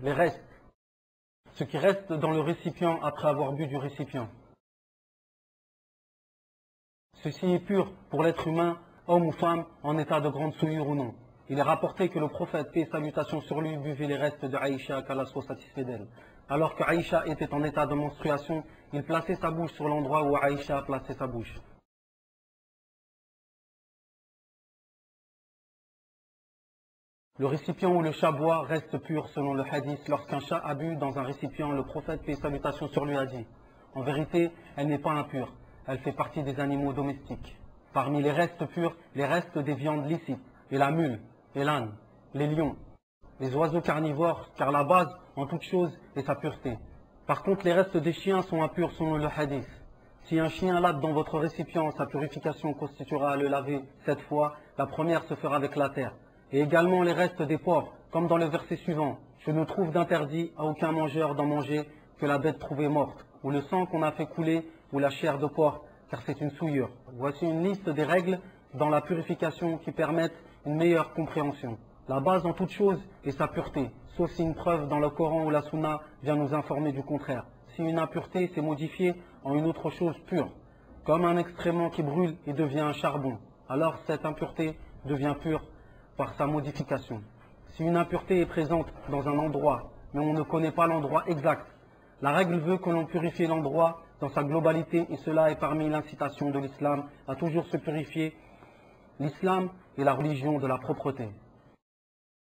les restes, ce qui reste dans le récipient après avoir bu du récipient. Ceci est pur pour l'être humain, homme ou femme, en état de grande souillure ou non. Il est rapporté que le prophète, paix et salutations sur lui, buvait les restes de Aïcha, qu'Allah soit satisfait d'elle. Alors que Aïcha était en état de menstruation, il plaçait sa bouche sur l'endroit où Aïcha a placé sa bouche. Le récipient où le chat boit reste pur selon le hadith. Lorsqu'un chat a bu dans un récipient, le prophète, paix et salutations sur lui, a dit: en vérité, elle n'est pas impure, elle fait partie des animaux domestiques. Parmi les restes purs, les restes des viandes licites, et la mule, et l'âne, les lions, les oiseaux carnivores, car la base en toute chose est sa pureté. Par contre, les restes des chiens sont impurs selon le hadith. Si un chien lave dans votre récipient, sa purification constituera à le laver 7 fois, la première se fera avec la terre. Et également les restes des porcs, comme dans le verset suivant: je ne trouve d'interdit à aucun mangeur d'en manger que la bête trouvée morte, ou le sang qu'on a fait couler, ou la chair de porc, car c'est une souillure. Voici une liste des règles dans la purification qui permettent une meilleure compréhension. La base en toute chose est sa pureté, sauf si une preuve dans le Coran ou la Sunna vient nous informer du contraire. Si une impureté s'est modifiée en une autre chose pure, comme un excrément qui brûle et devient un charbon, alors cette impureté devient pure par sa modification. Si une impureté est présente dans un endroit, mais on ne connaît pas l'endroit exact, la règle veut que l'on purifie l'endroit dans sa globalité, et cela est parmi l'incitation de l'islam à toujours se purifier. L'islam est la religion de la propreté.